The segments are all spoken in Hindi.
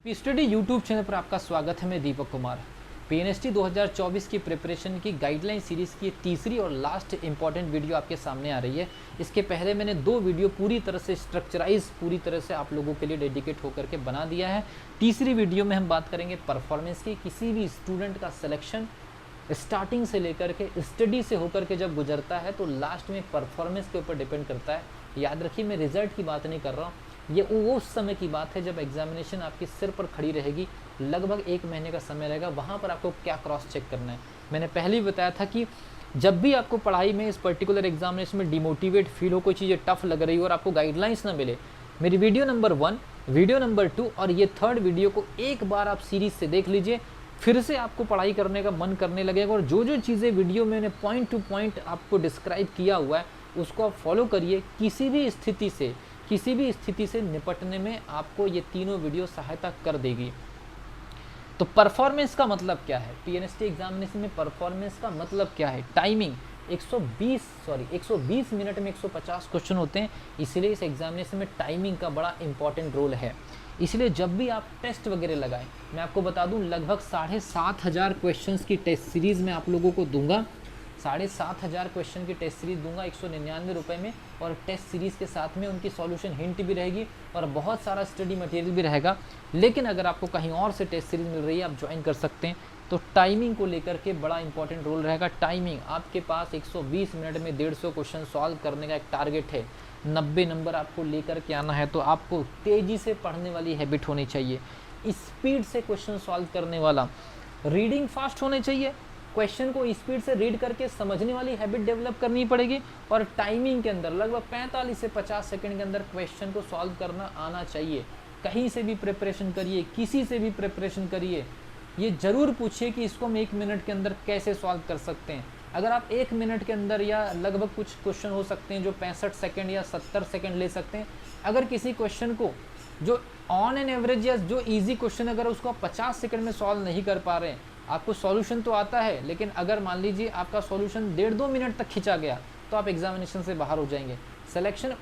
स्टडी यूट्यूब चैनल पर आपका स्वागत है। मैं दीपक कुमार। पीएनएसटी 2024 की प्रिपरेशन की गाइडलाइन सीरीज़ की तीसरी और लास्ट इंपॉर्टेंट वीडियो आपके सामने आ रही है। इसके पहले मैंने दो वीडियो पूरी तरह से स्ट्रक्चराइज पूरी तरह से आप लोगों के लिए डेडिकेट होकर के बना दिया है। तीसरी वीडियो में हम बात करेंगे परफॉर्मेंस की। किसी भी स्टूडेंट का सिलेक्शन स्टार्टिंग से लेकर के स्टडी से होकर के जब गुजरता है तो लास्ट में परफॉर्मेंस के ऊपर डिपेंड करता है। याद रखिए, मैं रिजल्ट की बात नहीं कर रहा हूँ, ये वो उस समय की बात है जब एग्जामिनेशन आपके सिर पर खड़ी रहेगी। लगभग 1 महीने का समय रहेगा, वहाँ पर आपको क्या क्रॉस चेक करना है। मैंने पहले ही बताया था कि जब भी आपको पढ़ाई में इस पर्टिकुलर एग्जामिनेशन में डिमोटिवेट फील हो, कोई चीज़ें टफ लग रही हो और आपको गाइडलाइंस ना मिले, मेरी वीडियो नंबर 1, वीडियो नंबर 2 और ये 3rd वीडियो को एक बार आप सीरीज से देख लीजिए। फिर से आपको पढ़ाई करने का मन करने लगेगा और जो जो चीज़ें वीडियो में मैंने पॉइंट टू पॉइंट आपको डिस्क्राइब किया हुआ है उसको आप फॉलो करिए। किसी भी स्थिति से निपटने में आपको ये तीनों वीडियो सहायता कर देगी। तो परफॉर्मेंस का मतलब क्या है? पीएनएसटी एग्जामिनेशन में परफॉर्मेंस का मतलब क्या है? टाइमिंग 120 मिनट में 150 क्वेश्चन होते हैं, इसलिए इस एग्जामिनेशन में टाइमिंग का बड़ा इंपॉर्टेंट रोल है। इसलिए जब भी आप टेस्ट वगैरह लगाएं, मैं आपको बता दूं लगभग 7,500 क्वेश्चंस की टेस्ट सीरीज़ मैं आप लोगों को दूंगा। 7,500 क्वेश्चन की टेस्ट सीरीज दूंगा 199 रुपये में, और टेस्ट सीरीज़ के साथ में उनकी सॉल्यूशन हिंट भी रहेगी और बहुत सारा स्टडी मटेरियल भी रहेगा। लेकिन अगर आपको कहीं और से टेस्ट सीरीज मिल रही है, आप ज्वाइन कर सकते हैं। तो टाइमिंग को लेकर के बड़ा इंपॉर्टेंट रोल रहेगा। टाइमिंग आपके पास 120 मिनट में 150 क्वेश्चन सॉल्व करने का एक टारगेट है। 90 नंबर आपको लेकर के आना है, तो आपको तेज़ी से पढ़ने वाली हैबिट होनी चाहिए, स्पीड से क्वेश्चन सॉल्व करने वाला, रीडिंग फास्ट होनी चाहिए, क्वेश्चन को स्पीड से रीड करके समझने वाली हैबिट डेवलप करनी पड़ेगी, और टाइमिंग के अंदर लगभग 45 से 50 सेकंड के अंदर क्वेश्चन को सॉल्व करना आना चाहिए। कहीं से भी प्रिपरेशन करिए, किसी से भी प्रिपरेशन करिए, ये ज़रूर पूछिए कि इसको हम 1 मिनट के अंदर कैसे सॉल्व कर सकते हैं। अगर आप 1 मिनट के अंदर, या लगभग कुछ क्वेश्चन हो सकते हैं जो 65 सेकंड या 70 सेकंड ले सकते हैं, अगर किसी क्वेश्चन को जो ऑन एन एवरेज या जो ईजी क्वेश्चन अगर उसको आप 50 सेकंड में सॉल्व नहीं कर पा रहे हैं, आपको सॉल्यूशन तो आता है, लेकिन अगर मान लीजिए आपका सॉल्यूशन 1.5-2 मिनट तक खिंचा गया, तो आप एग्जामिनेशन से बाहर हो जाएंगे। सिलेक्शन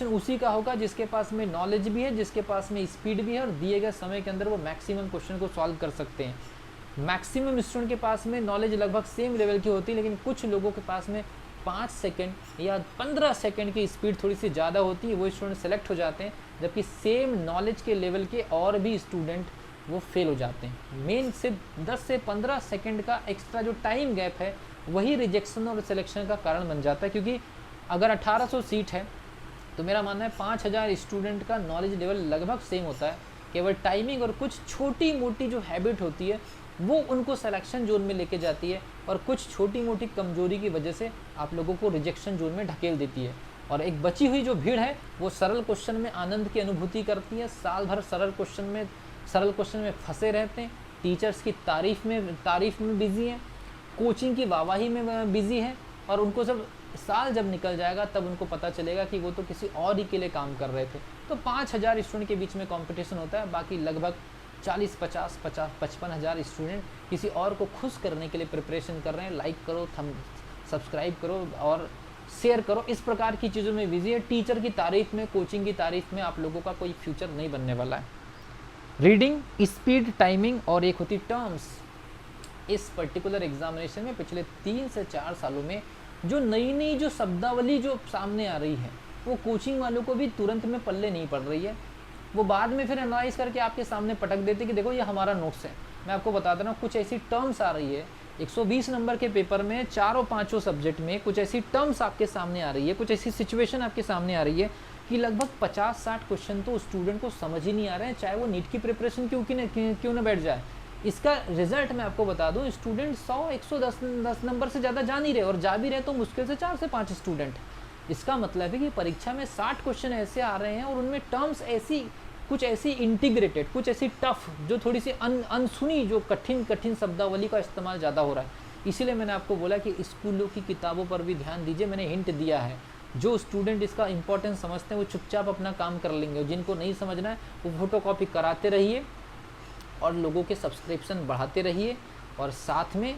उसी का होगा जिसके पास में नॉलेज भी है, जिसके पास में स्पीड भी है, और दिए गए समय के अंदर वो मैक्सिमम क्वेश्चन को सॉल्व कर सकते हैं। मैक्सिमम स्टूडेंट के पास में नॉलेज लगभग सेम लेवल की होती है, लेकिन कुछ लोगों के पास में 5 सेकंड या 15 सेकंड की स्पीड थोड़ी सी ज़्यादा होती है, वो स्टूडेंट सेलेक्ट हो जाते हैं, जबकि सेम नॉलेज के लेवल के और भी स्टूडेंट वो फेल हो जाते हैं। मेन सिर्फ 10 से 15 सेकंड का एक्स्ट्रा जो टाइम गैप है, वही रिजेक्शन और सिलेक्शन का कारण बन जाता है। क्योंकि अगर 1800 सीट है तो मेरा मानना है 5000 स्टूडेंट का नॉलेज लेवल लगभग सेम होता है। केवल टाइमिंग और कुछ छोटी मोटी जो हैबिट होती है वो उनको सिलेक्शन जोन में लेके जाती है, और कुछ छोटी मोटी कमजोरी की वजह से आप लोगों को रिजेक्शन जोन में ढकेल देती है। और एक बची हुई जो भीड़ है वो सरल क्वेश्चन में आनंद की अनुभूति करती है, साल भर सरल क्वेश्चन में फंसे रहते हैं, टीचर्स की तारीफ में बिजी हैं, कोचिंग की वाहवाही में बिजी है, और उनको जब निकल जाएगा तब उनको पता चलेगा कि वो तो किसी और ही के लिए काम कर रहे थे। तो 5000 स्टूडेंट के बीच में कंपटीशन होता है, बाकी लगभग 55,000 स्टूडेंट किसी और को खुश करने के लिए प्रिपरेशन कर रहे हैं। लाइक करो, सब्सक्राइब करो और शेयर करो, इस प्रकार की चीज़ों में बिजी है। टीचर की तारीफ में, कोचिंग की तारीफ में आप लोगों का कोई फ्यूचर नहीं बनने वाला है। रीडिंग, स्पीड, टाइमिंग और एक होती टर्म्स। इस पर्टिकुलर एग्जामिनेशन में पिछले 3 से 4 सालों में जो नई जो शब्दावली जो सामने आ रही है, वो कोचिंग वालों को भी तुरंत में पल्ले नहीं पड़ रही है। वो बाद में फिर एनालाइज करके आपके सामने पटक देते कि देखो ये हमारा नोट्स है। मैं आपको बता दे रहा हूँ, कुछ ऐसी टर्म्स आ रही है 120 नंबर के पेपर में, 4-5 सब्जेक्ट में कुछ ऐसी टर्म्स आपके सामने आ रही है, कुछ ऐसी सिचुएशन आपके सामने आ रही है कि लगभग 50-60 क्वेश्चन तो स्टूडेंट को समझ ही नहीं आ रहे हैं, चाहे वो नीट की प्रिपरेशन क्यों ना बैठ जाए। इसका रिजल्ट मैं आपको बता दूं, स्टूडेंट 110 नंबर से ज़्यादा जा नहीं रहे, और जा भी रहे तो मुश्किल से 4 से 5 स्टूडेंट। इसका मतलब है कि परीक्षा में 60 क्वेश्चन ऐसे आ रहे हैं और उनमें टर्म्स कुछ ऐसी इंटीग्रेटेड, कुछ ऐसी टफ, जो थोड़ी सी अनसुनी, जो कठिन शब्दावली का इस्तेमाल ज़्यादा हो रहा है। इसीलिए मैंने आपको बोला कि स्कूलों की किताबों पर भी ध्यान दीजिए। मैंने हिंट दिया है, जो स्टूडेंट इसका इंपॉर्टेंस समझते हैं वो चुपचाप अपना काम कर लेंगे, जिनको नहीं समझना है वो फोटोकॉपी कराते रहिए और लोगों के सब्सक्रिप्शन बढ़ाते रहिए, और साथ में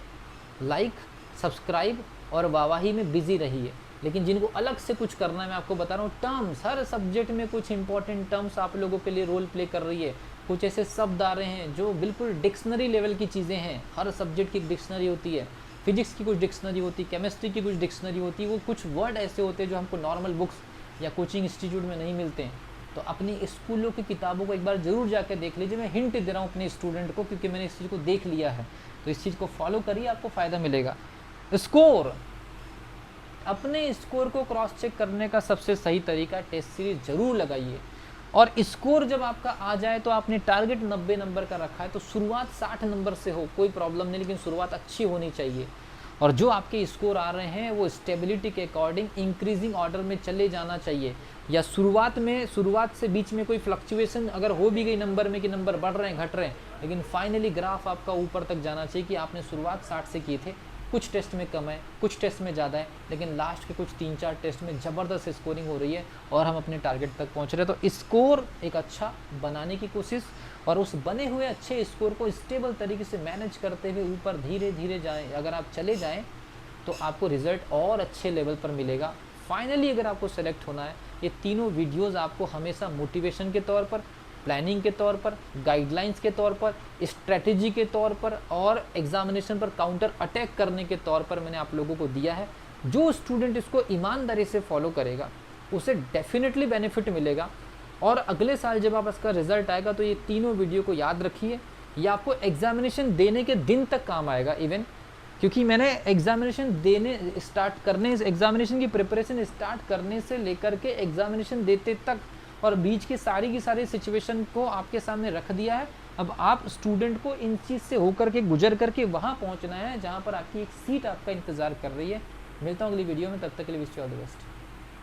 लाइक, सब्सक्राइब और वाहवाही में बिजी रहिए। लेकिन जिनको अलग से कुछ करना है, मैं आपको बता रहा हूँ, टर्म्स, हर सब्जेक्ट में कुछ इंपॉर्टेंट टर्म्स आप लोगों के लिए रोल प्ले कर रही है। कुछ ऐसे शब्द आ रहे हैं जो बिल्कुल डिक्शनरी लेवल की चीज़ें हैं। हर सब्जेक्ट की डिक्शनरी होती है, फिजिक्स की कुछ डिक्शनरी होती है, केमिस्ट्री की कुछ डिक्शनरी होती है। वो कुछ वर्ड ऐसे होते हैं जो हमको नॉर्मल बुक्स या कोचिंग इंस्टीट्यूट में नहीं मिलते हैं। तो अपनी स्कूलों की किताबों को एक बार ज़रूर जाकर देख लीजिए। मैं हिंट दे रहा हूँ अपने स्टूडेंट को, क्योंकि मैंने इस चीज़ को देख लिया है। तो इस चीज़ को फॉलो करिए, आपको फ़ायदा मिलेगा। स्कोर, अपने स्कोर को क्रॉस चेक करने का सबसे सही तरीका है टेस्ट सीरीज जरूर लगाइए। और स्कोर जब आपका आ जाए तो आपने टारगेट 90 नंबर का रखा है तो शुरुआत 60 नंबर से हो, कोई प्रॉब्लम नहीं, लेकिन शुरुआत अच्छी होनी चाहिए। और जो आपके स्कोर आ रहे हैं वो स्टेबिलिटी के अकॉर्डिंग इंक्रीजिंग ऑर्डर में चले जाना चाहिए। या शुरुआत से बीच में कोई फ्लक्चुएशन अगर हो भी गई नंबर में कि नंबर बढ़ रहे हैं घट रहे हैं, लेकिन फाइनली ग्राफ आपका ऊपर तक जाना चाहिए कि आपने शुरुआत 60 से किए थे, कुछ टेस्ट में कम है, कुछ टेस्ट में ज़्यादा है, लेकिन लास्ट के कुछ 3-4 टेस्ट में ज़बरदस्त स्कोरिंग हो रही है और हम अपने टारगेट तक पहुंच रहे हैं। तो स्कोर एक अच्छा बनाने की कोशिश, और उस बने हुए अच्छे स्कोर को स्टेबल तरीके से मैनेज करते हुए ऊपर धीरे धीरे जाएं। अगर आप चले जाएं तो आपको रिजल्ट और अच्छे लेवल पर मिलेगा। फाइनली अगर आपको सेलेक्ट होना है, ये तीनों वीडियोज़ आपको हमेशा मोटिवेशन के तौर पर, प्लानिंग के तौर पर, गाइडलाइंस के तौर पर, स्ट्रेटेजी के तौर पर और एग्जामिनेशन पर काउंटर अटैक करने के तौर पर मैंने आप लोगों को दिया है। जो स्टूडेंट इसको ईमानदारी से फॉलो करेगा उसे डेफिनेटली बेनिफिट मिलेगा। और अगले साल जब आप इसका रिजल्ट आएगा तो ये तीनों वीडियो को याद रखिए, ये आपको एग्जामिनेशन देने के दिन तक काम आएगा इवन, क्योंकि मैंने एग्जामिनेशन की प्रिपरेशन स्टार्ट करने से लेकर के एग्जामिनेशन देते तक और बीच की सारी सिचुएशन को आपके सामने रख दिया है। अब आप स्टूडेंट को इन चीज़ से होकर के गुजर करके वहाँ पहुँचना है जहाँ पर आपकी एक सीट आपका इंतज़ार कर रही है। मिलता हूँ अगली वीडियो में, तब तक के लिए wish you all the best.